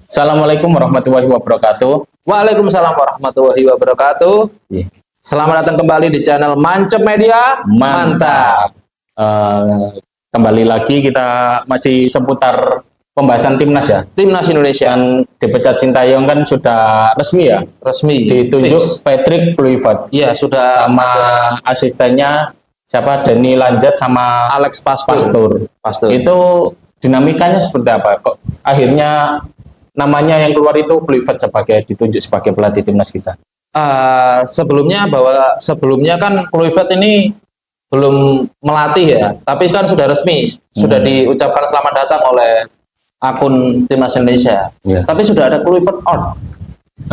Assalamualaikum warahmatullahi wabarakatuh. Waalaikumsalam warahmatullahi wabarakatuh. Iya. Selamat datang kembali di channel Mancep Media. Mantap. Kembali lagi kita masih seputar pembahasan timnas ya. Timnas Indonesia Dan dipecat Sintayong kan sudah resmi ya. resmi Ditunjuk fix. Patrick Kluivert. Iya, sudah Sama asistennya siapa? Danny Lanzat sama Alex Pastur. Itu dinamikanya seperti apa? Kok akhirnya namanya yang keluar itu Kluivert ditunjuk sebagai pelatih timnas kita. Sebelumnya kan Kluivert ini belum melatih ya, tapi kan sudah resmi, sudah diucapkan selamat datang oleh akun Timnas Indonesia. Yeah. Tapi sudah ada Kluivert out.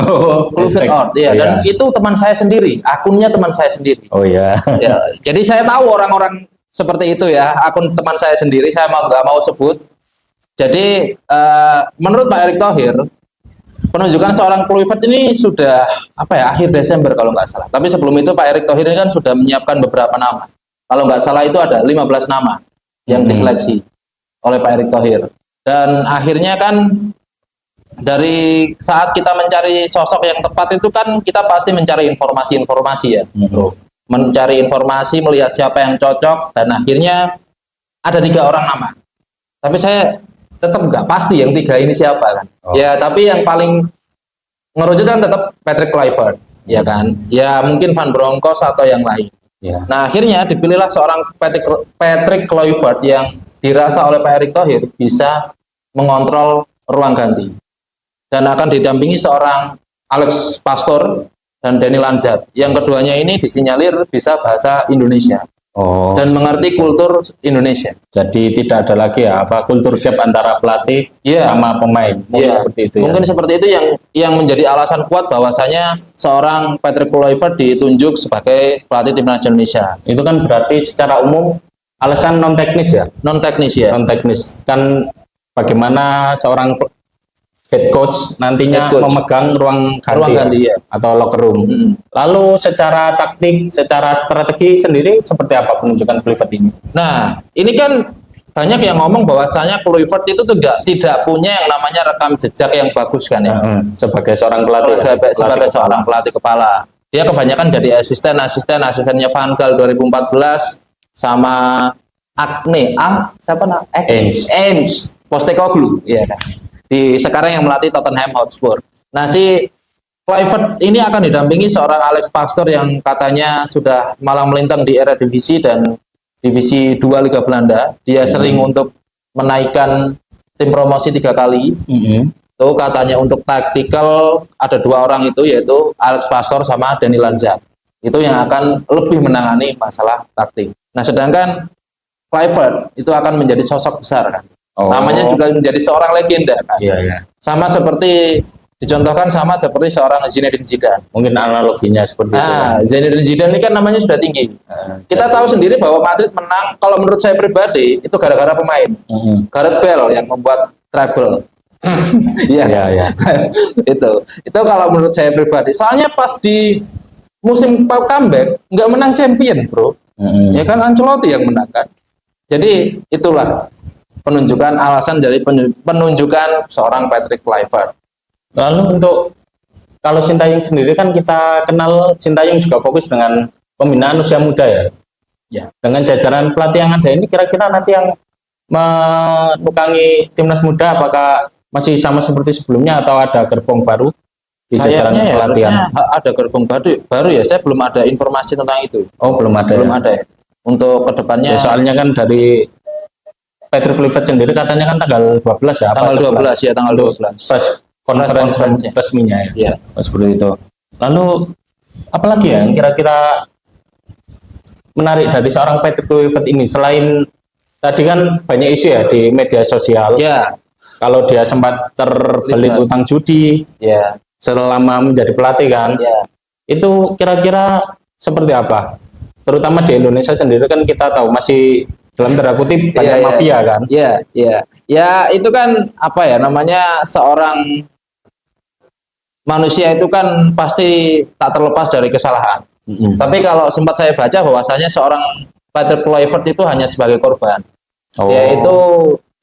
Oh, Kluivert out, ya. Oh, Dan iya. itu teman saya sendiri, akunnya teman saya sendiri. Oh ya. Ya, jadi saya tahu orang-orang seperti itu ya, akun teman saya sendiri, saya nggak mau sebut. Jadi menurut Pak Erick Thohir, penunjukan seorang Kluivert ini sudah akhir Desember kalau nggak salah. Tapi sebelum itu Pak Erick Thohir ini kan sudah menyiapkan beberapa nama. Kalau nggak salah itu ada 15 nama yang diseleksi oleh Pak Erick Thohir. Dan akhirnya kan dari saat kita mencari sosok yang tepat itu kan kita pasti mencari informasi-informasi ya. Mencari informasi, melihat siapa yang cocok, dan akhirnya ada 3 orang nama. Tapi saya tetap nggak pasti yang 3 ini siapa kan. Ya, tapi yang paling ngerucut kan tetap Patrick Kluivert, ya kan. Ya mungkin Van Bronckhorst atau yang lain. Ya. Nah, akhirnya dipilihlah seorang Patrick Kluivert yang dirasa oleh Pak Erick Thohir bisa mengontrol ruang ganti. Dan akan didampingi seorang Alex Pastur dan Danny Lanzat. Yang keduanya ini disinyalir bisa bahasa Indonesia. Oh. Dan mengerti kultur Indonesia. Jadi tidak ada lagi ya kultur gap antara pelatih sama pemain. Mungkin seperti itu. Mungkin seperti itu yang menjadi alasan kuat bahwasanya seorang Patrick Kluivert ditunjuk sebagai pelatih timnas Indonesia. Itu kan berarti secara umum alasan non teknis ya. Non teknis ya. Non teknis kan bagaimana seorang head coach nantinya memegang ruang ganti ya, atau locker room. Lalu secara taktik, secara strategi sendiri seperti apa penunjukan Kluivert ini? Nah, ini kan banyak yang ngomong bahwasanya Kluivert itu tidak punya yang namanya rekam jejak yang bagus kan ya. Sebagai seorang pelatih. Sebagai seorang pelatih kepala. Dia kebanyakan jadi asistennya Van Gaal 2014 sama Ainge Postecoglou, ya kan. Sekarang yang melatih Tottenham Hotspur. Nah, si Kluivert ini akan didampingi seorang Alex Pastur yang katanya sudah malang melintang di Eredivisie dan Divisi 2 Liga Belanda. Dia sering untuk menaikkan tim promosi 3 kali. Itu katanya untuk taktikal ada 2 orang itu, yaitu Alex Pastur sama Danny Lanzat. Itu yang akan lebih menangani masalah taktik. Nah, sedangkan Kluivert itu akan menjadi sosok besar kan. Namanya juga menjadi seorang legenda kan. Sama seperti seorang Zinedine Zidane. Mungkin analoginya seperti itu. Zinedine Zidane ini kan namanya sudah tinggi. Kita tahu sendiri bahwa Madrid menang, kalau menurut saya pribadi itu gara-gara pemain. Gareth Bale yang membuat treble. Itu kalau menurut saya pribadi. Soalnya pas di musim comeback nggak menang champion, bro. Ya kan Ancelotti yang menang kan. Jadi itulah alasan dari penunjukan seorang Patrick Kluivert. Lalu untuk kalau Sintayong sendiri kan kita kenal Sintayong juga fokus dengan pembinaan usia muda ya. Dengan jajaran pelatih yang ada ini kira-kira nanti yang menukangi timnas muda apakah masih sama seperti sebelumnya atau ada gerbong baru di jajaran pelatihan? Ada gerbong baru ya. Saya belum ada informasi tentang itu. Oh, belum ada. Belum ada ya. Untuk kedepannya. Soalnya kan dari Patrick Kluivert sendiri katanya kan tanggal 12 ya. Tanggal 12 ya, tanggal 12. Press conference resminya ya. Seperti itu. Lalu apalagi ya yang kira-kira menarik dari seorang Patrick Kluivert ini selain tadi kan banyak isu ya di media sosial. Kalau dia sempat terbelit utang judi. Selama menjadi pelatih kan. Itu kira-kira seperti apa? Terutama di Indonesia sendiri kan kita tahu masih dalam tanda kutip banyak mafia kan. Ya itu kan namanya seorang manusia itu kan pasti tak terlepas dari kesalahan. Tapi kalau sempat saya baca bahwasanya seorang Patrick Kluivert itu hanya sebagai korban. Yaitu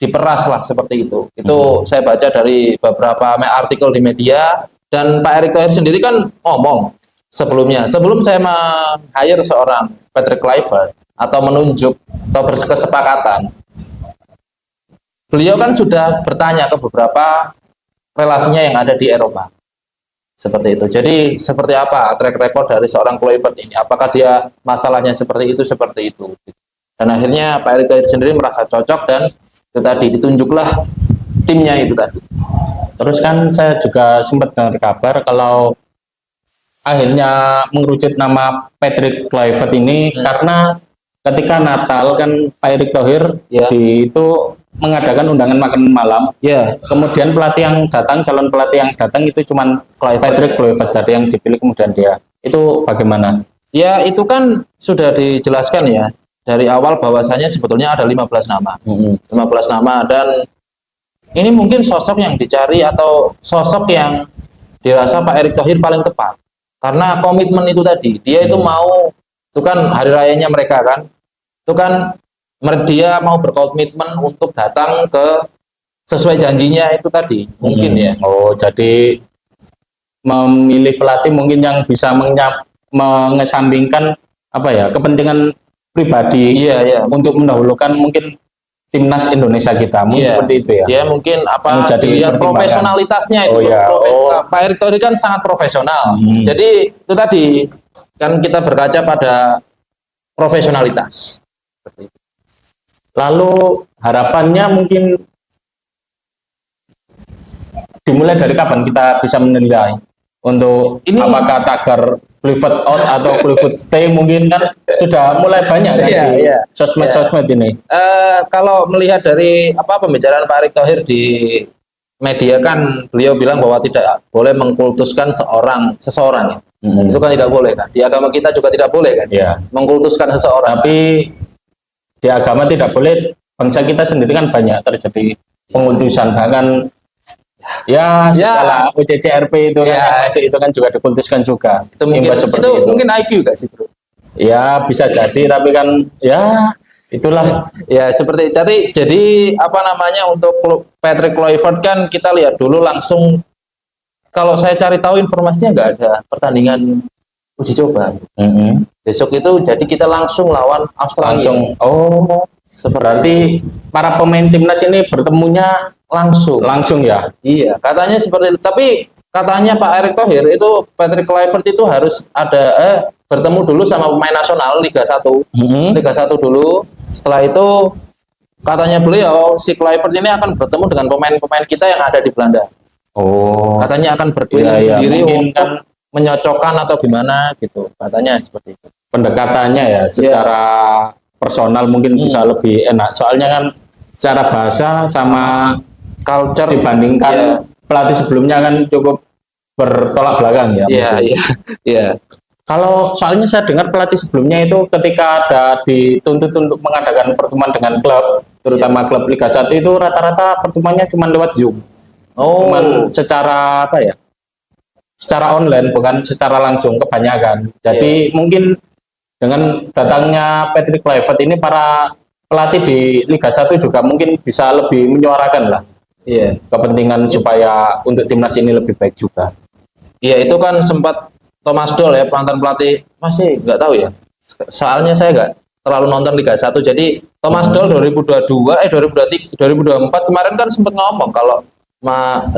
diperas lah seperti itu. Itu saya baca dari beberapa artikel di media, dan Pak Erick Thohir sendiri kan ngomong sebelumnya, sebelum saya meng-hire seorang Patrick Kluivert atau menunjuk atau berkesepakatan, beliau kan sudah bertanya ke beberapa relasinya yang ada di Eropa. Seperti itu. Jadi seperti apa track record dari seorang Kluivert ini? Apakah dia masalahnya seperti itu? Dan akhirnya Pak Erick Thohir sendiri merasa cocok, dan itu tadi ditunjuklah timnya itu tadi. Terus kan saya juga sempat dengar kabar kalau akhirnya mengerucut nama Patrick Kluivert ini karena ketika Natal kan Pak Erick Thohir itu mengadakan undangan makan malam. Kemudian calon pelatih yang datang itu cuman Patrick Kluivert saja yang dipilih, kemudian dia. Itu bagaimana? Ya, itu kan sudah dijelaskan ya dari awal bahwasanya sebetulnya ada 15 nama. 15 nama, dan ini mungkin sosok yang dicari atau sosok yang dirasa Pak Erick Thohir paling tepat. Karena komitmen itu tadi. Dia itu mau, itu kan hari rayanya mereka kan. Itu kan dia mau berkomitmen untuk datang ke sesuai janjinya itu tadi, mungkin ya. Oh, jadi memilih pelatih mungkin yang bisa mengesampingkan kepentingan pribadi untuk mendahulukan mungkin timnas Indonesia kita, mungkin seperti itu ya. Ya mungkin dilihat profesionalitasnya itu. Pak Erick Thohir kan sangat profesional. Jadi itu tadi kan kita berkaca pada profesionalitas. Seperti itu. Lalu harapannya mungkin dimulai dari kapan kita bisa menilai untuk ini, apakah tagar Kluivert out atau Kluivert stay, mungkin kan sudah mulai banyak kan di sosmed ini. Kalau melihat dari pembicaraan Pak Erick Thohir di media kan beliau bilang bahwa tidak boleh mengkultuskan seseorang ya. Itu kan tidak boleh kan. Di agama kita juga tidak boleh kan. Mengkultuskan seseorang. Tapi di agama tidak boleh, bangsa kita sendiri kan banyak terjadi pengkultusan, bahkan segala UCCRP itu itu kan juga dikultuskan juga. Itu mungkin IQ gak sih, Bro? Ya bisa jadi, tapi kan itulah seperti jadi untuk Patrick Kluivert kan kita lihat dulu langsung, kalau saya cari tahu informasinya nggak ada pertandingan uji coba. Besok itu jadi kita langsung lawan Australia. Berarti para pemain timnas ini bertemunya langsung ya? Iya, katanya seperti itu. Tapi katanya Pak Erick Thohir itu Patrick Kluivert itu harus ada bertemu dulu sama pemain nasional Liga 1. Liga 1 dulu. Setelah itu katanya beliau si Kluivert ini akan bertemu dengan pemain-pemain kita yang ada di Belanda. Katanya akan berkeliling sendiri untuk menyocokkan atau gimana gitu, katanya seperti itu. Pendekatannya ya secara personal mungkin bisa lebih enak, soalnya kan secara bahasa sama culture dibandingkan pelatih sebelumnya kan cukup bertolak belakang ya. Iya. Kalau soalnya saya dengar pelatih sebelumnya itu ketika ada dituntut untuk mengadakan pertemuan dengan klub, terutama klub Liga 1 itu rata-rata pertemuannya cuma lewat Zoom. Cuman secara secara online, bukan secara langsung kebanyakan. Jadi mungkin dengan datangnya Patrick Kluivert ini para pelatih di Liga 1 juga mungkin bisa lebih menyuarakan lah kepentingan supaya untuk timnas ini lebih baik juga. Iya, itu kan sempat Thomas Doll ya, mantan pelatih, masih nggak tahu ya. Soalnya saya nggak terlalu nonton Liga 1. Jadi Thomas Doll 2024 kemarin kan sempat ngomong kalau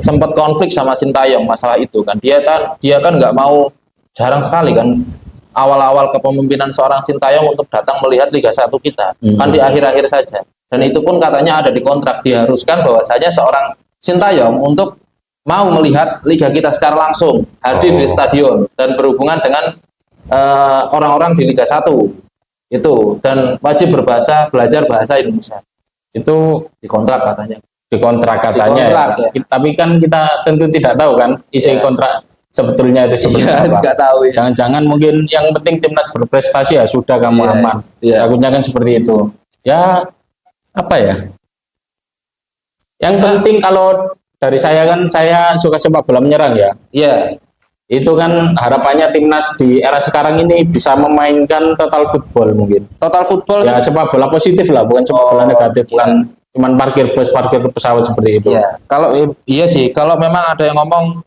sempat konflik sama Sintayong masalah itu kan. Dia kan nggak mau, jarang sekali kan awal-awal kepemimpinan seorang Sintayong untuk datang melihat Liga 1 kita. Kan di akhir-akhir saja. Dan itu pun katanya ada di kontrak, diharuskan bahwasanya seorang Sintayong untuk mau melihat liga kita secara langsung, hadir di stadion dan berhubungan dengan orang-orang di Liga 1 itu, dan wajib belajar bahasa Indonesia. Itu dikontrak katanya. Ya. Tapi kan kita tentu tidak tahu kan isi kontrak sebetulnya itu seperti apa. Tahu, Jangan-jangan mungkin yang penting timnas berprestasi ya sudah, kamu aman. Takutnya kan seperti itu. Ya apa ya? Yang penting kalau dari saya kan, saya suka sepak bola menyerang ya. Itu kan harapannya timnas di era sekarang ini bisa memainkan total football mungkin. Total football ya, sepak bola positif lah, bukan sepak bola negatif. Bukan cuman parkir bus, parkir pesawat seperti itu. Ya, kalau iya sih, kalau memang ada yang ngomong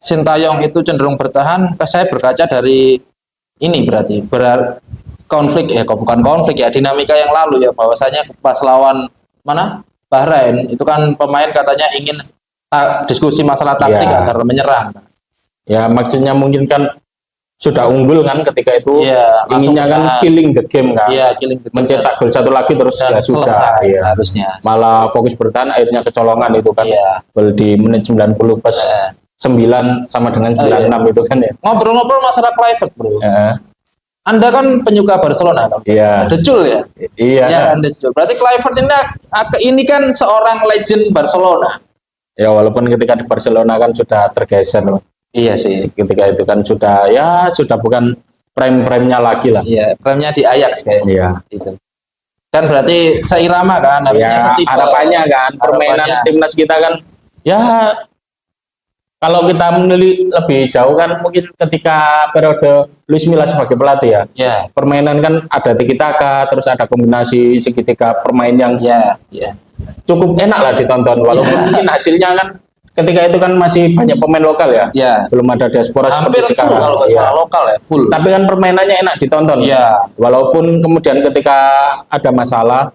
Sintayong itu cenderung bertahan, saya berkaca dari ini berarti konflik ya, kok bukan konflik ya, dinamika yang lalu ya, bahwasanya pas lawan mana Bahrain itu kan pemain katanya ingin diskusi masalah taktik agar menyerang. Ya maksudnya mungkin kan sudah unggul kan ketika itu, inginnya kan killing the game kan, mencetak gol satu lagi terus ya sudah harusnya, malah fokus bertahan akhirnya kecolongan itu kan, gol di menit 90 plus 9 sama dengan 96 itu kan ya. Ngobrol-ngobrol masalah Kluivert bro, Anda kan penyuka Barcelona kan? Decul ya? Iya kan, Decul. Berarti Kluivert ini kan seorang legend Barcelona ya, walaupun ketika di Barcelona kan sudah tergeser loh. Iya sih. Ketika itu kan sudah bukan prime-nya lagi lah. Iya, prime-nya di Ajax kayaknya. Iya. Itu. Kan berarti seirama kan, harusnya ya, harapannya kan permainan timnas kita kan ya, kalau kita menilai lebih jauh kan mungkin ketika periode Luis Milla sebagai pelatih ya. Permainan kan ada tiki-taka, terus ada kombinasi segitiga permain yang cukup enak lah ditonton, walaupun mungkin hasilnya kan ketika itu kan masih banyak pemain lokal ya, belum ada diaspora seperti sekarang. Kalau lokal ya full. Tapi kan permainannya enak ditonton. Walaupun kemudian ketika ada masalah,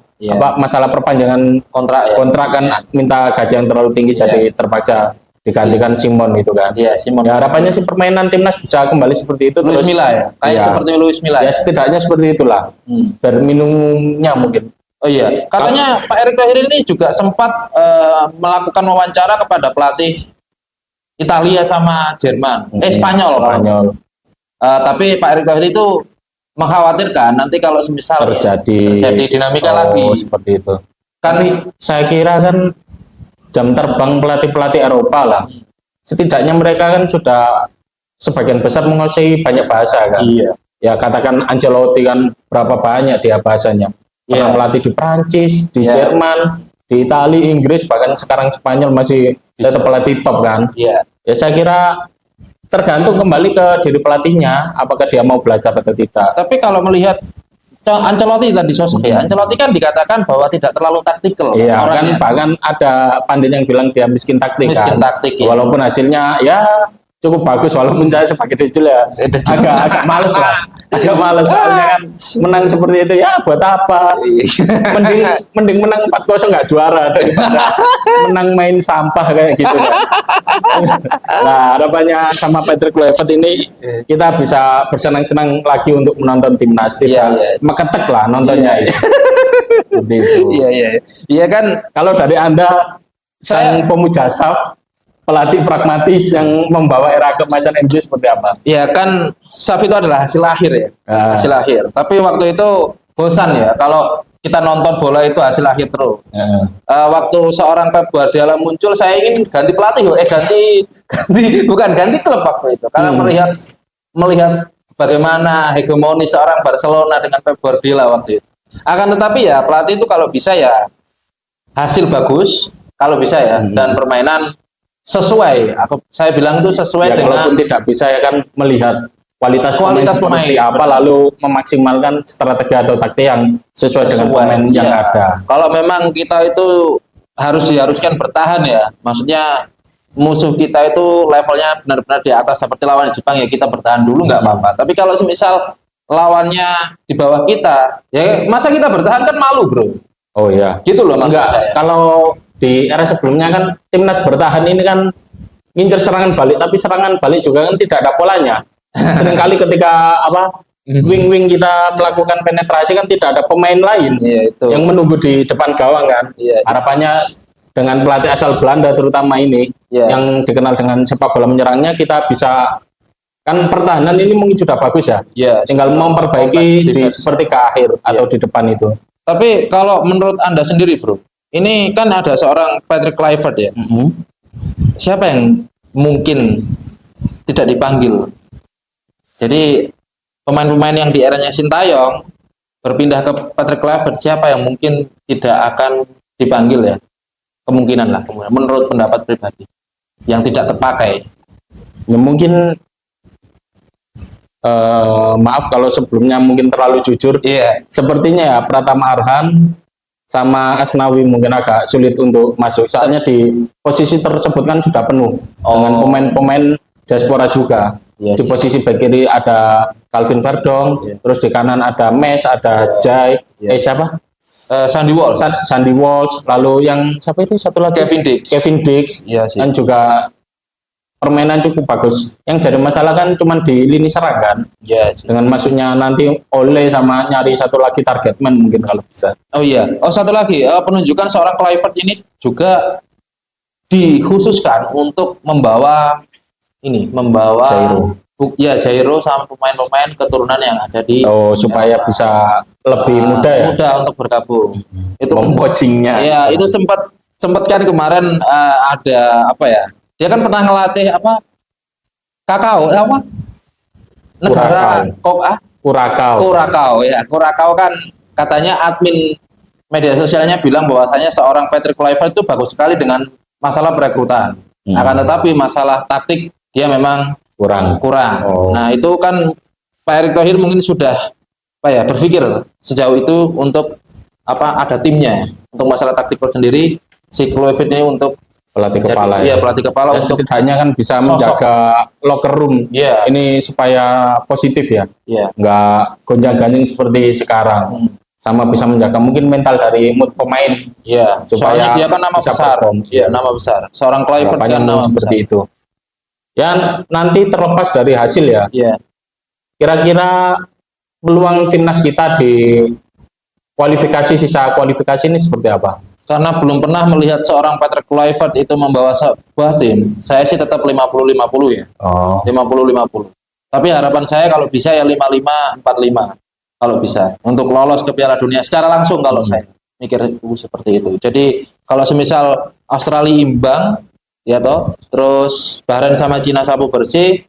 masalah perpanjangan kontrak kan minta gaji yang terlalu tinggi, jadi terpaksa digantikan Simon itu kan. Simon. Ya harapannya sih permainan timnas bisa kembali seperti itu. Luis Milla ya, kayak seperti Luis Milla. Ya setidaknya seperti itulah. Berminumnya mungkin. Oh iya, katanya Pak Erick Thohir ini juga sempat melakukan wawancara kepada pelatih Italia sama Jerman, Spanyol. Tapi Pak Erick Thohir itu mengkhawatirkan nanti kalau semisal terjadi dinamika lagi seperti itu. Kan saya kira kan jam terbang pelatih-pelatih Eropa lah. Setidaknya mereka kan sudah sebagian besar menguasai banyak bahasa kan. Ya katakan Ancelotti kan berapa banyak dia bahasanya. Pernah melatih di Prancis, di Jerman, di Italia, Inggris, bahkan sekarang Spanyol masih tetap pelatih top kan. Ya saya kira tergantung kembali ke diri pelatihnya, apakah dia mau belajar atau tidak. Tapi kalau melihat Ancelotti tadi sosok Ancelotti kan dikatakan bahwa tidak terlalu taktikal. Iya kan, bahkan ada pandit yang bilang dia miskin taktik kan. Walaupun hasilnya ya cukup bagus, walaupun saya sebagai Decul ya agak males lah. Agak males soalnya kan menang seperti itu ya buat apa? Mending menang 4-0 nggak juara daripada menang main sampah kayak gitu kan. Nah harapannya sama Patrick Kluivert ini kita bisa bersenang-senang lagi untuk menonton timnas, tidak meketek lah nontonnya. Seperti itu. Iya kan, kalau dari Anda sang pemuja SAF, pelatih pragmatis yang membawa era keemasan MU seperti apa? Ya kan, SAF itu adalah hasil akhir ya, hasil akhir. Tapi waktu itu bosan ya, kalau kita nonton bola itu hasil akhir terus. Waktu seorang Pep Guardiola muncul, saya ingin ganti pelatih, ganti klub waktu itu. Karena melihat bagaimana hegemoni seorang Barcelona dengan Pep Guardiola waktu itu. Akan tetapi ya pelatih itu kalau bisa ya hasil bagus, kalau bisa ya, dan permainan sesuai, saya bilang itu sesuai dengan. Walaupun tidak bisa ya kan melihat kualitas pemain apa, lalu memaksimalkan strategi atau taktik yang sesuai dengan pemain yang ada. Kalau memang kita itu diharuskan bertahan ya, maksudnya musuh kita itu levelnya benar-benar di atas seperti lawan Jepang ya, kita bertahan dulu nggak apa-apa. Tapi kalau semisal lawannya di bawah kita, ya masa kita bertahan kan malu bro. Oh iya. Gitu loh maksud saya. Kalau di era sebelumnya kan timnas bertahan ini kan ngincer serangan balik, tapi serangan balik juga kan tidak ada polanya. Seringkali ketika wing kita melakukan penetrasi kan tidak ada pemain lain yang menunggu di depan gawang kan. Harapannya dengan pelatih asal Belanda terutama ini yang dikenal dengan sepak bola menyerangnya, kita bisa kan pertahanan ini mungkin sudah bagus ya. Tinggal memperbaiki di seperti ke akhir atau di depan itu. Tapi kalau menurut Anda sendiri bro, ini kan ada seorang Patrick Kluivert ya. Siapa yang mungkin tidak dipanggil? Jadi pemain-pemain yang di eranya Sintayong berpindah ke Patrick Kluivert, siapa yang mungkin tidak akan dipanggil ya? Kemungkinan lah, menurut pendapat pribadi yang tidak terpakai. Ya mungkin maaf kalau sebelumnya mungkin terlalu jujur. Sepertinya ya Pratama Arhan sama Asnawi mungkin agak sulit untuk masuk. Soalnya di posisi tersebut kan sudah penuh dengan pemain-pemain diaspora juga. Iya Di sih. posisi back kiri ada Calvin Verdong, terus di kanan ada Mes, ada Jai, siapa? Sandy Walsh, Sandy Walsh, lalu yang siapa itu satu lagi? Kevin Dix. Kevin Dix, Iya sih. dan juga permainan cukup bagus. Yang jadi masalah kan cuma di lini serang kan. Iya sih. Dengan masuknya nanti Ole sama nyari satu lagi target man mungkin kalau bisa. Oh iya, satu lagi penunjukan seorang Kluivert ini juga dikhususkan untuk membawa Jairo. Jairo sama pemain-pemain keturunan yang ada di supaya bisa lebih mudah ya. mudah untuk bergabung. Itu Coachingnya. ya itu sempat kan kemarin ada apa ya? Dia kan pernah ngelatih apa? Kakao apa? Negara Kurakao ya. Kurakao kan katanya admin media sosialnya bilang bahwasanya seorang Patrick Kluivert itu bagus sekali dengan masalah perekrutan. Akan tetapi masalah taktik dia memang kurang. Nah, itu kan Pak Erick Thohir mungkin sudah berpikir sejauh itu untuk ada timnya untuk masalah taktikal sendiri si Kluivert ini untuk pelatih kepala ya. Pelatih kepala ya, untuk setidaknya kan bisa menjaga locker room ini supaya positif ya, nggak gonjang-ganjing seperti sekarang, sama bisa menjaga mungkin mental dari mood pemain supaya dia kan nama besar nama besar seorang Kluivert kan nama seperti besar. Itu ya. Nanti terlepas dari hasil ya, kira-kira peluang timnas kita di sisa kualifikasi ini seperti apa? Karena belum pernah melihat seorang Patrick Kluivert itu membawa sebuah tim, saya sih tetap 50-50 ya. 50-50. Tapi harapan saya kalau bisa ya 55-45 kalau bisa untuk lolos ke Piala Dunia secara langsung kalau saya mikir seperti itu. Jadi kalau semisal Australia imbang ya terus Bahrain sama Cina sapu bersih,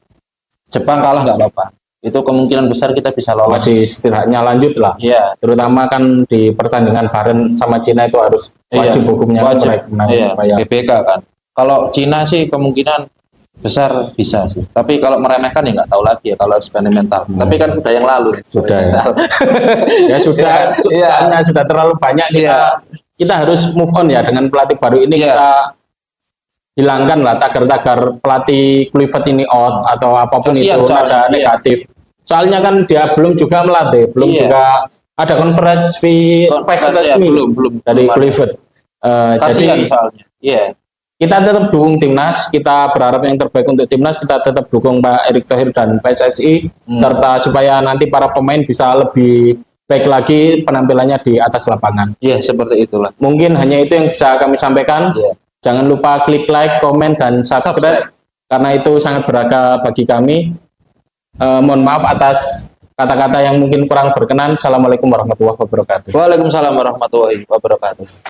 Jepang kalah nggak apa-apa. Itu kemungkinan besar kita bisa lolos. Masih setidaknya lanjut lah. Iya. Terutama kan di pertandingan Bahrain sama Cina itu harus wajib hukumnya GBK kan. Kalau Cina sih kemungkinan besar bisa sih. Tapi kalau meremehkan ya nggak tahu lagi ya kalau eksperimental. Tapi kan udah yang lalu. Sudah ya. Soalnya sudah terlalu banyak kita harus move on ya dengan pelatih baru ini. Kita hilangkan lah tagar-tagar pelatih Kluivert ini out atau apapun itu ada negatif. Soalnya kan dia belum juga melatih, belum juga ada konferensi pers resmi belum dari Kluivert. Jadi soalnya. Kita tetap dukung timnas, kita berharap yang terbaik untuk timnas, kita tetap dukung Pak Erick Thohir dan PSSI serta supaya nanti para pemain bisa lebih baik lagi penampilannya di atas lapangan. Iya, seperti itulah. Mungkin hanya itu yang bisa kami sampaikan. Jangan lupa klik like, komen, dan subscribe karena itu sangat berharga bagi kami. Mohon maaf atas kata-kata yang mungkin kurang berkenan. Assalamualaikum warahmatullahi wabarakatuh. Waalaikumsalam warahmatullahi wabarakatuh.